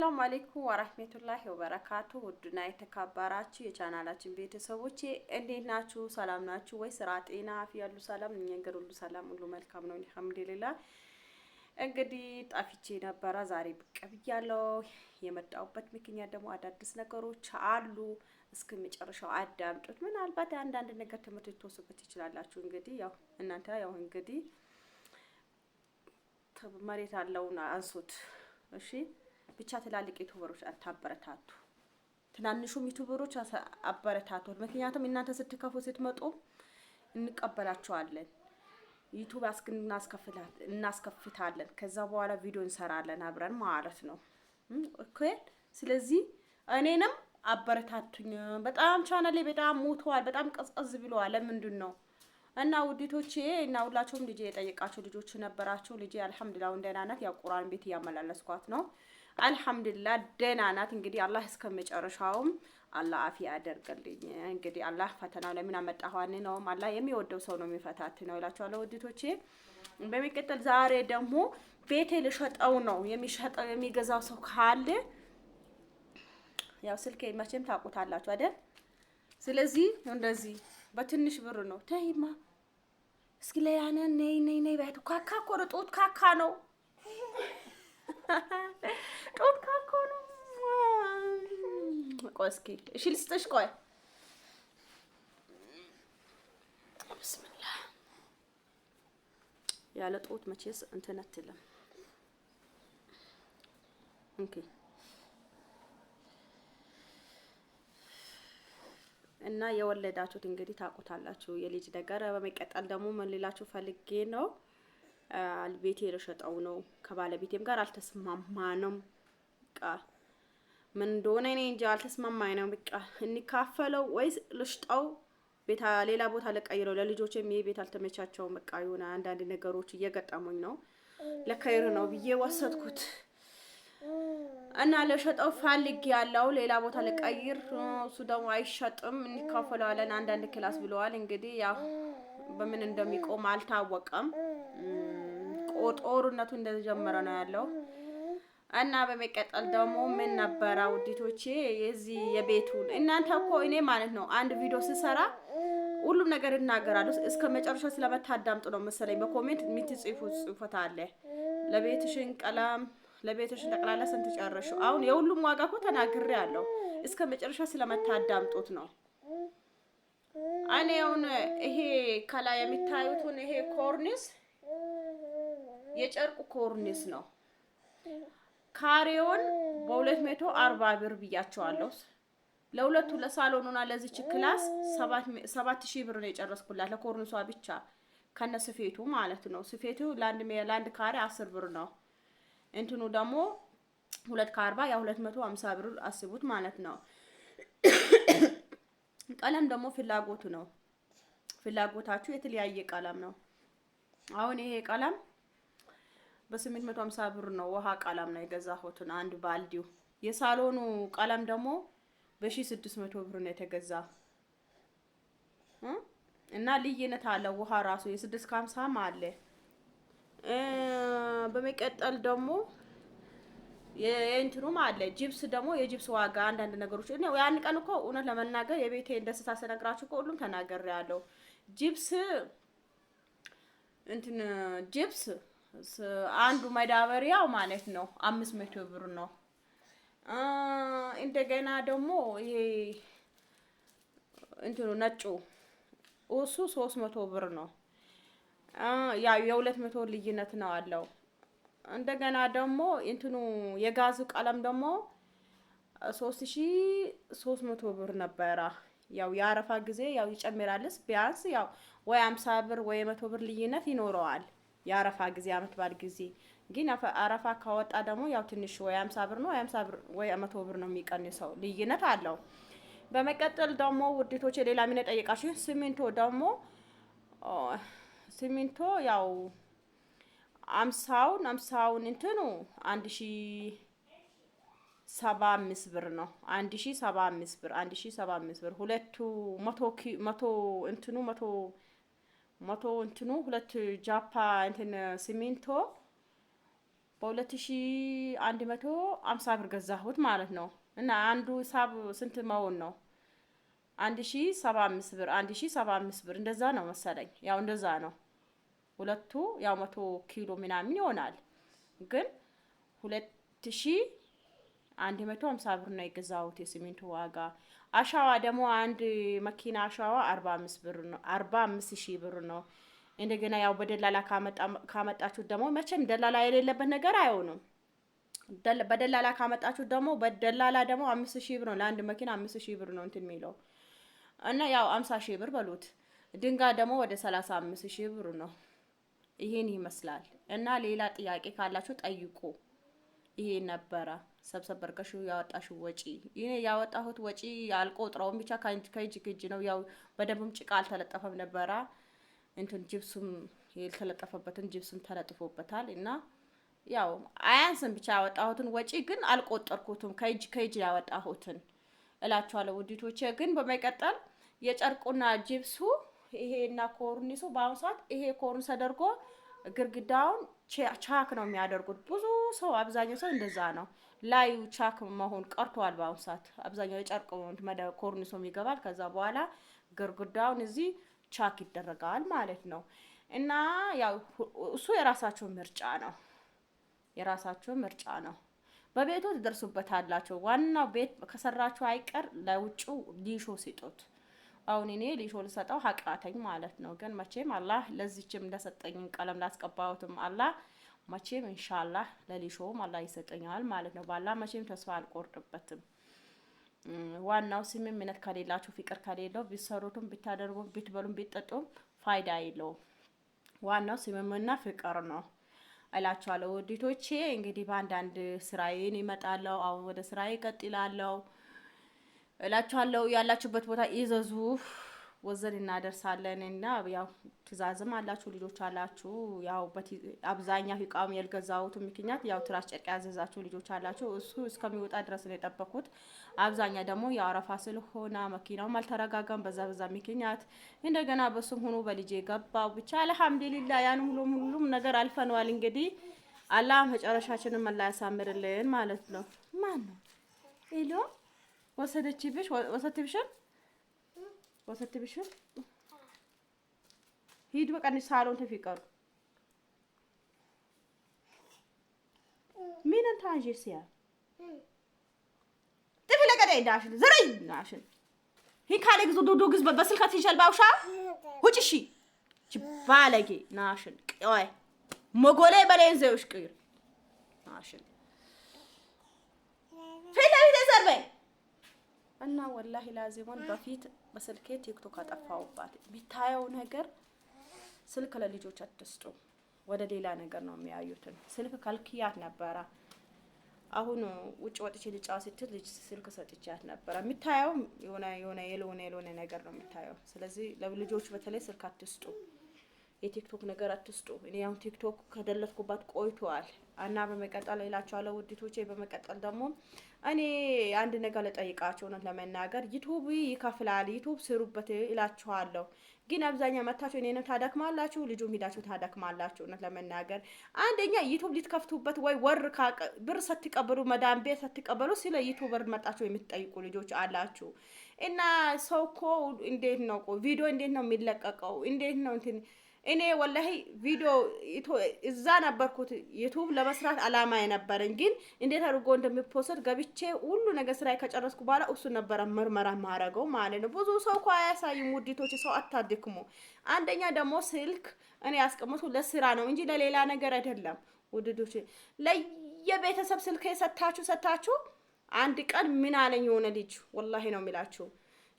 ሰላም አለይኩም ወራህመቱላሂ ወበረካቱ ውድና የተከበራችሁ የቻናላችን ቤተሰቦች እንዴት ናችሁ? ሰላም ናችሁ ወይ? ስራ፣ ጤና፣ አፍያ ሁሉ ሰላም እኛ ጋር ሁሉ ሰላም ሁሉ መልካም ነው አልሐምዱሊላህ። እንግዲህ ጠፍቼ ነበረ፣ ዛሬ ብቅ ብያለሁ። የመጣሁበት ምክንያት ደግሞ አዳዲስ ነገሮች አሉ። እስከ መጨረሻው አዳምጡት። ምናልባት አንዳንድ ነገር ትምህርት ልትወስዱበት ትችላላችሁ። እንግዲህ ያው እናንተ እንግዲህ መሬት አለውና አንሱት እሺ። ብቻ ትላልቅ ዩቲዩበሮች አታበረታቱ፣ ትናንሹም ዩቲዩበሮች አበረታቱ። ምክንያቱም እናንተ ስትከፉ ስትመጡ እንቀበላቸዋለን። ዩቲዩብ እናስከፍታለን። ከዛ በኋላ ቪዲዮ እንሰራለን አብረን ማለት ነው። ኦኬ። ስለዚህ እኔንም አበረታቱኝ። በጣም ቻናሌ በጣም ሞቷል፣ በጣም ቀዝቀዝ ብለዋል። ለምንድን ነው? እና ውዲቶቼ እና ሁላችሁም ልጄ የጠየቃችሁ ልጆች ነበራችሁ። ልጄ አልሐምዱሊላህ ደህና ናት። ያው ቁርአን ቤት እያመላለስኳት ነው። አልሐምዱሊላህ ደህና ናት። እንግዲህ አላህ እስከመጨረሻውም አላህ አፊያ ያደርግልኝ። እንግዲህ አላህ ፈተናው ለምን አመጣኋን ነው። አላህ የሚወደው ሰው ነው የሚፈታት ነው እላችኋለሁ ውዲቶቼ። በሚቀጥል ዛሬ ደግሞ ቤቴ ልሸጠው ነው። የሚሸጠው የሚገዛው ሰው ካለ ያው ስልኬ መቼም ታውቁታላችሁ አይደል? ስለዚህ እንደዚህ በትንሽ ብር ነው። ተይማ እስኪ ለያነ ነይ ባይቱ ካካ እኮ ነው። ጡት ካካ ነው። ጡት ካካ ነው። ቆይ እስኪ እሺ ልስጥሽ። ቆይ ብስሚላህ ያለ ጡት መቼስ እንትን አትልም። ኦኬ። እና የወለዳችሁት እንግዲህ ታውቁታላችሁ የልጅ ነገር። በመቀጠል ደግሞ ምን ልላችሁ ፈልጌ ነው፣ ቤቴ ልሸጠው ነው። ከባለቤቴም ጋር አልተስማማንም። በቃ ምን እንደሆነ እኔ እንጃ፣ አልተስማማኝ ነው። በቃ እንካፈለው ወይስ ልሽጠው፣ ቤታ ሌላ ቦታ ልቀይረው። ለልጆችም ይሄ ቤት አልተመቻቸውም። በቃ የሆነ አንዳንድ ነገሮች እየገጠሙኝ ነው። ለከይር ነው ብዬ ወሰድኩት እና ለሸጠው ፈልግ ያለው ሌላ ቦታ ልቀይር። እሱ ደግሞ አይሸጥም እንካፈለዋለን አንዳንድ ክላስ ብለዋል። እንግዲህ ያው በምን እንደሚቆም አልታወቀም። ጦርነቱ እንደተጀመረ ነው ያለው። እና በመቀጠል ደግሞ ምን ነበረ ውዲቶቼ የዚህ የቤቱን እናንተ እኮ እኔ ማለት ነው አንድ ቪዲዮ ስሰራ ሁሉም ነገር እናገራለሁ። እስከ መጨረሻ ስለመታዳምጡ ነው መሰለኝ በኮሜንት የምትጽፉት ጽፎታ አለ። ለቤትሽን ቀለም ለቤትሽ ጠቅላላ ስንት ጨረሹ? አሁን የሁሉም ዋጋ እኮ ተናግሬ ያለው እስከ መጨረሻ ስለመታዳምጡት ነው። እኔ አሁን ይሄ ከላይ የሚታዩትን ይሄ ኮርኒስ የጨርቁ ኮርኒስ ነው። ካሬውን በ240 ብር ብያቸዋለሁ። ለሁለቱ ለሳሎኑና ለዚች ክላስ 7000 ብር ነው የጨረስኩላት ለኮርኒሷ ብቻ ከነ ስፌቱ ማለት ነው። ስፌቱ ለአንድ ካሬ 10 ብር ነው። እንትኑ ደግሞ 240 ያ 250 ብር አስቡት ማለት ነው። ቀለም ደግሞ ፍላጎቱ ነው። ፍላጎታችሁ የተለያየ ቀለም ነው። አሁን ይሄ ቀለም በ850 ብር ነው ውሃ ቀለም ነው የገዛሁት አንድ ባልዲው። የሳሎኑ ቀለም ደግሞ በ1600 ብር ነው የተገዛ እና ልዩነት አለ። ውሃ ራሱ የ650 አለ። በመቀጠል ደግሞ የእንትኑም አለ ጂፕስ ደግሞ የጂፕስ ዋጋ አንዳንድ ነገሮች ነው። ያን ቀን እኮ እውነት ለመናገር የቤቴ ደስታ ስነግራችሁ እኮ ሁሉም ተናግሬያለሁ። ጂፕስ እንትን ጂፕስ አንዱ መዳበሪያው ማለት ነው 500 ብር ነው። እንደገና ደግሞ ይሄ እንትኑ ነጩ እሱ 300 ብር ነው። ያው የ200 ልዩነት ነው አለው። እንደገና ደግሞ እንትኑ የጋዙ ቀለም ደግሞ 3300 ብር ነበረ። ያው የአረፋ ጊዜ ያው ይጨምራልስ ቢያንስ ያው ወይ 50 ብር ወይ 100 ብር ልዩነት ይኖረዋል። የአረፋ ጊዜ አመት ባል ጊዜ ግን አረፋ ካወጣ ደግሞ ያው ትንሽ ወይ 50 ብር ነው ወይ 50 ብር ወይ 100 ብር ነው የሚቀንሰው፣ ልዩነት አለው። በመቀጠል ደግሞ ውድቶች ሌላ ምን ጠይቃችሁ ሲሚንቶ ደግሞ ሲሚንቶ ያው 50ውን እንትኑ 1075 ብር ነው። 1075 ብር ሁለቱ 100 እንትኑ ሁለት ጃፓ እንትን ሲሚንቶ በ2150 ብር ገዛሁት ማለት ነው። እና አንዱ ሂሳብ ስንት መሆን ነው? 1075 ብር 1075 ብር እንደዛ ነው መሰለኝ። ያው እንደዛ ነው። ሁለቱ ያው 100 ኪሎ ምናምን ይሆናል። ግን 2150 ብር ነው የገዛሁት የሲሚንቶ ዋጋ። አሻዋ ደግሞ አንድ መኪና አሻዋ 45 ብር ነው 45000 ብር ነው። እንደገና ያው በደላላ ካመጣችሁት ደግሞ መቼም ደላላ የሌለበት ነገር አይሆንም። በደላላ ካመጣችሁት ደግሞ በደላላ ደግሞ 5000 ብር ነው ለአንድ መኪና 5000 ብር ነው እንትን የሚለው እና ያው 50000 ብር በሉት። ድንጋይ ደግሞ ወደ 35000 ብር ነው። ይሄን ይመስላል። እና ሌላ ጥያቄ ካላችሁ ጠይቁ። ይሄ ነበረ ሰብሰብ በርከሹ ያወጣሽው ወጪ። ይሄ ያወጣሁት ወጪ አልቆጥረውም ብቻ ከእጅ ከእጅ ነው። ያው በደንብም ጭቃ አልተለጠፈም ነበረ። እንትን ጅብሱም የተለጠፈበትን ጅብሱም ተለጥፎበታል እና ያው አያንስም ብቻ ያወጣሁትን ወጪ ግን አልቆጠርኩትም። ከእጅ ያወጣሁትን እላችኋለሁ ውዲቶቼ። ግን በመቀጠል የጨርቁና ጅብሱ ይሄና ኮርኒሱ በአሁኑ ሰዓት ይሄ ኮርኒስ ተደርጎ ግርግዳውን ቻክ ነው የሚያደርጉት። ብዙ ሰው አብዛኛው ሰው እንደዛ ነው። ላዩ ቻክ መሆን ቀርቷል በአሁኑ ሰዓት። አብዛኛው የጨርቅ ኮርኒሱም ይገባል። ከዛ በኋላ ግርግዳውን እዚህ ቻክ ይደረጋል ማለት ነው። እና ያው እሱ የራሳቸው ምርጫ ነው። የራሳቸው ምርጫ ነው። በቤቱ ትደርሱበታላችሁ። ዋናው ቤት ከሰራችሁ አይቀር ለውጭው ሊሾ ሲጡት። አሁን እኔ ሊሾ ልሰጠው ሀቃተኝ ማለት ነው። ግን መቼም አላህ ለዚህችም እንደሰጠኝ ቀለም ላስቀባሁትም አላህ መቼም ኢንሻአላህ ለሊሾም አላህ ይሰጠኛል ማለት ነው። ባላ መቼም ተስፋ አልቆርጥበትም። ዋናው ስምምነት ከሌላችሁ ፍቅር ከሌለው ቢሰሩትም ቢታደርጉም ቢትበሉም ቢጠጡም ፋይዳ የለውም። ዋናው ስምምነት ፍቅር ነው እላችኋለሁ ውዲቶቼ። እንግዲህ በአንዳንድ ስራዬን ይመጣለሁ። አሁን ወደ ስራዬ እቀጥላለሁ እላችኋለሁ። ያላችሁበት ቦታ ይዘዙ፣ ወዘን እናደርሳለን። እና ያው ትእዛዝም አላችሁ ልጆች አላችሁ። ያው አብዛኛው እቃም ያልገዛሁት ምክንያት ያው ትራስ ጨርቅ ያዘዛችሁ ልጆች አላችሁ። እሱ እስከሚወጣ ድረስ ነው የጠበኩት። አብዛኛው ደግሞ የአረፋ ስለሆነ መኪናውም አልተረጋጋም። በዛ ምክንያት እንደገና በሱም ሆኖ በልጄ ገባው። ብቻ አልሐምዱሊላህ ያን ሁሉም ነገር አልፈነዋል። እንግዲህ አላህ መጨረሻችንን አላህ ያሳምርልን ማለት ነው። ማን ነው ሄሎ ወሰደችብሽ? ወሰደችብሽ? ሂድ በቃ ሳሎን ተፊቀሩ ምን አንተ አንጂሲያ ጥፊ ለቀደ ዳሽን ዘረይ ናሽን ሂካለ ግዙ ዱዱ ግዝ በስልካት ይሻል ባውሻ ውጭ እሺ ባለጌ ናሽን ቆይ ሞጎሌ በሌንዘውሽ ቅር ናሽን ፊላዊ ተሰርበይ እና ወላሂ ላዚሙን በፊት በስልኬ ቲክቶክ አጠፋውባት። ቢታየው ነገር ስልክ ለልጆች አትስጡ፣ ወደ ሌላ ነገር ነው የሚያዩትን። ስልክ ከልክያት ነበረ። አሁን ውጭ ወጥቼ ልጫው ስትል ልጅ ስልክ ሰጥቻት ነበረ። የሚታየው የሆነ ነገር ነው የሚታየው። ስለዚህ ለልጆች በተለይ ስልክ አትስጡ፣ የቲክቶክ ነገር አትስጡ። እኔ አሁን ቲክቶክ ከደለትኩባት ቆይቷል እና በመቀጠል እላችኋለሁ ውዲቶቼ። በመቀጠል ደግሞ እኔ አንድ ነገር ልጠይቃችሁ ነው ለመናገር። ዩቲዩብ ይከፍላል፣ ዩቲዩብ ስሩበት እላችኋለሁ። ግን አብዛኛው መታችሁ እኔን ታደክማላችሁ፣ ልጁም ሄዳችሁ ታደክማላችሁ። ነው ለመናገር አንደኛ ዩቲዩብ ልትከፍቱበት ወይ ወር ብር ስትቀበሉ መዳም ቤት ስትቀበሉ ስለ ዩቲዩበር መጣችሁ የምትጠይቁ ልጆች አላችሁ። እና ሰው እኮ እንዴት ነው ቪዲዮ እንዴት ነው የሚለቀቀው? እንዴት ነው እንትን እኔ ወላሂ ቪዲዮ እዛ ነበርኩት ዩቲዩብ ለመስራት አላማ የነበረኝ። ግን እንዴት አድርጎ እንደሚፖስት ገብቼ ሁሉ ነገር ስራዬ ከጨረስኩ በኋላ እሱ ነበረ ምርመራ ማረገው ማለት ነው። ብዙ ሰው እኮ አያሳይም ውዲቶች፣ ሰው አታድክሙ። አንደኛ ደግሞ ስልክ እኔ ያስቀመጥኩ ለስራ ነው እንጂ ለሌላ ነገር አይደለም ውዲቶች። ለየቤተሰብ ስልክ ሰታችሁ አንድ ቀን ምን አለኝ የሆነ ልጅ ወላሂ ነው የሚላችሁ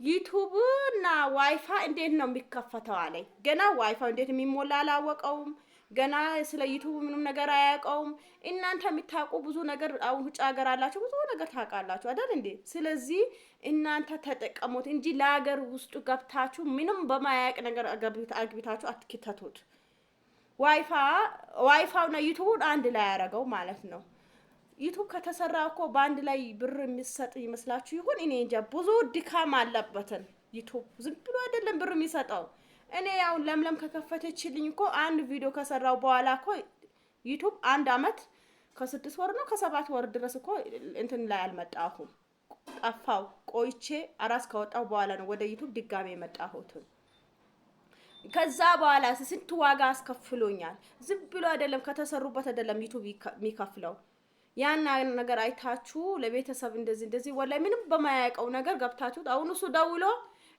ዩቲዩብ እና ዋይፋይ እንዴት ነው የሚከፈተው አለኝ። ገና ዋይፋይ እንዴት የሚሞላ አላወቀውም። ገና ስለ ዩቲዩብ ምንም ነገር አያውቀውም። እናንተ የምታውቁ ብዙ ነገር አሁን ውጭ ሀገር አላችሁ፣ ብዙ ነገር ታውቃላችሁ አይደል እንዴ? ስለዚህ እናንተ ተጠቀሙት እንጂ ለሀገር ውስጥ ገብታችሁ ምንም በማያውቅ ነገር አግብታችሁ አትክተቱት። ዋይፋው እና ዩቲዩብ አንድ ላይ ያደረገው ማለት ነው። ዩቲዩብ ከተሰራ እኮ በአንድ ላይ ብር የሚሰጥ ይመስላችሁ ይሁን እኔ እንጃ። ብዙ ድካም አለበትን ዩቲዩብ ዝም ብሎ አይደለም ብር የሚሰጠው። እኔ ያው ለምለም ከከፈተችልኝ እኮ አንድ ቪዲዮ ከሰራው በኋላ እኮ ዩቲዩብ 1 አመት ከ6 ወር ነው ከ7 ወር ድረስ እኮ እንትን ላይ አልመጣሁም። ጠፋው ቆይቼ አራስ ከወጣው በኋላ ነው ወደ ዩቲዩብ ድጋሜ የመጣሁት። ከዛ በኋላ ስንት ዋጋ አስከፍሎኛል። ዝም ብሎ አይደለም ከተሰሩበት አይደለም ዩቲዩብ የሚከፍለው። ያን ነገር አይታችሁ ለቤተሰብ እንደዚህ ወላይ ምንም በማያውቀው ነገር ገብታችሁ አሁን እሱ ደውሎ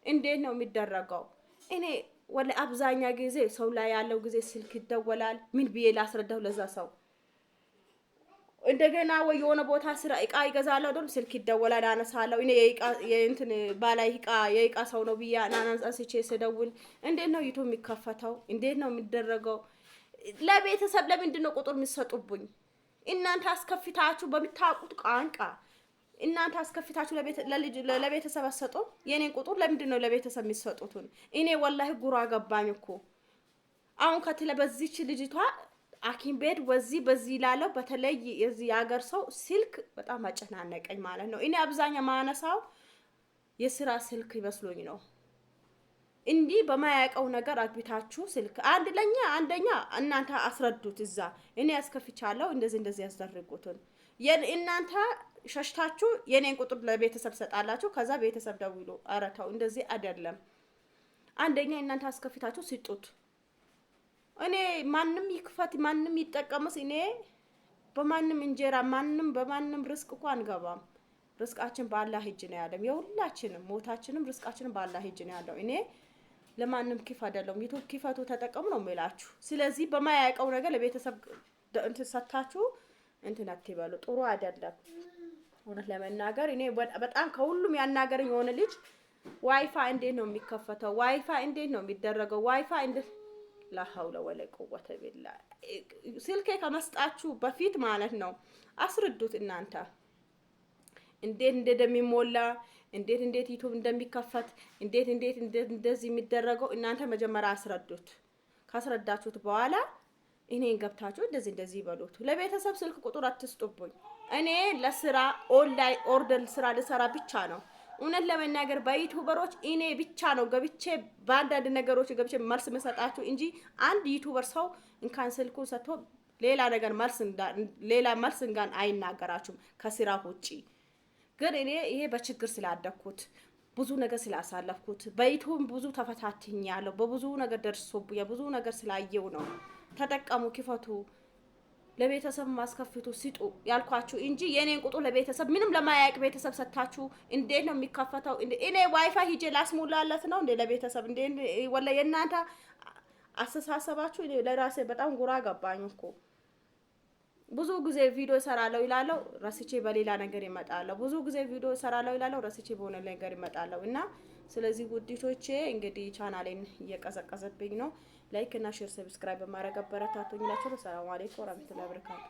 እንዴት ነው የሚደረገው? እኔ ወላይ አብዛኛ ጊዜ ሰው ላይ ያለው ጊዜ ስልክ ይደወላል። ምን ብዬ ላስረዳው ለዛ ሰው? እንደገና ወይ የሆነ ቦታ ስራ እቃ ይገዛለሁ አይደል? ስልክ ይደወላል አነሳለሁ። እኔ የእንትን ባላይ የእቃ ሰው ነው ብዬ አንስቼ ስደውል እንዴት ነው ዩቲዩብ የሚከፈተው? እንዴት ነው የሚደረገው? ለቤተሰብ ለምንድን ነው ቁጥር የሚሰጡብኝ? እናንተ አስከፍታችሁ በምታውቁት ቋንቋ እናንተ አስከፍታችሁ ለቤተሰብ አሰጡ። የኔን ቁጥር ለምንድን ነው ለቤተሰብ የሚሰጡትን? እኔ ወላሂ ጉራ ገባኝ እኮ አሁን ከትለ በዚች ልጅቷ አኪም ቤት በዚህ ላለው በተለይ የዚህ ያገር ሰው ስልክ በጣም አጨናነቀኝ ማለት ነው። እኔ አብዛኛው ማነሳው የስራ ስልክ ይመስሎኝ ነው። እንዲህ በማያውቀው ነገር አግቢታችሁ ስልክ አንደኛ እናንተ አስረዱት። እዛ እኔ አስከፍቻለሁ እንደዚህ ያስደርጉትን እናንተ ሸሽታችሁ የኔን ቁጥር ለቤተሰብ ሰጣላችሁ። ከዛ ቤተሰብ ደውሎ ኧረ ተው እንደዚህ አይደለም። አንደኛ እናንተ አስከፍታችሁ ስጡት። እኔ ማንም ይክፈት ማንም ይጠቀምስ እኔ በማንም እንጀራ በማንም ርስቅ እኮ አንገባም። ርስቃችን በአላህ እጅ ነው ያለው። የሁላችንም ሞታችንም ርስቃችንም በአላህ እጅ ነው ያለው። እኔ ለማንም ኪፍ አይደለም። ዩቲዩብ ኪፈቱ ተጠቀሙ ነው የምላችሁ። ስለዚህ በማያውቀው ነገር ለቤተሰብ እንትን ሰታችሁ እንትን አትበሉ። ጥሩ አይደለም። እውነት ለመናገር እኔ በጣም ከሁሉም ያናገረኝ የሆነ ልጅ ዋይፋይ እንዴት ነው የሚከፈተው? ዋይፋይ እንዴት ነው የሚደረገው? ዋይፋይ እንዴት ላ ሐውለ ወላ ቁወተ ቢላ ስልኬ ከመስጣችሁ በፊት ማለት ነው አስረዱት። እናንተ እንዴት እንደሚሞላ እንዴት ዩቲዩብ እንደሚከፈት እንዴት እንደዚህ የሚደረገው እናንተ መጀመሪያ አስረዱት። ካስረዳችሁት በኋላ እኔን ገብታችሁ እንደዚህ ይበሉት። ለቤተሰብ ስልክ ቁጥር አትስጡብኝ። እኔ ለስራ ኦንላይን ኦርደር ስራ ልሰራ ብቻ ነው። እውነት ለመናገር በዩቲዩበሮች እኔ ብቻ ነው ገብቼ በአንዳንድ ነገሮች ገብቼ መልስ መሰጣችሁ እንጂ አንድ ዩቲዩበር ሰው እንኳን ስልኩን ሰጥቶ ሌላ መልስ እንኳን አይናገራችሁም ከስራ ውጪ። ግን እኔ ይሄ በችግር ስላደኩት ብዙ ነገር ስላሳለፍኩት በዩቲዩብ ብዙ ተፈታትኛለሁ። በብዙ ነገር ደርሶብኝ ብዙ ነገር ስላየው ነው። ተጠቀሙ፣ ክፈቱ፣ ለቤተሰብ ማስከፍቱ ስጡ ያልኳችሁ እንጂ የኔን ቁጥር ለቤተሰብ ምንም ለማያውቅ ቤተሰብ ሰጣችሁ እንዴት ነው የሚከፈተው? እኔ ዋይፋይ ሂጄ ላስሞላለት ነው እንዴ ለቤተሰብ? እንዴ ወላ የእናንተ አስተሳሰባችሁ እኔ ለራሴ በጣም ጉራ ገባኝ እኮ። ብዙ ጊዜ ቪዲዮ እሰራለሁ ይላለው ረስቼ በሌላ ነገር ይመጣለሁ። ብዙ ጊዜ ቪዲዮ እሰራለሁ ይላለው ረስቼ በሆነ ነገር ይመጣለሁ። እና ስለዚህ ውዲቶቼ እንግዲህ ቻናሌን እየቀዘቀዘብኝ ነው። ላይክ እና ሼር ሰብስክራይብ በማድረግ አበረታቱኝ። ሰላም አለይኩም ወራህመቱላሂ ወበረካቱ።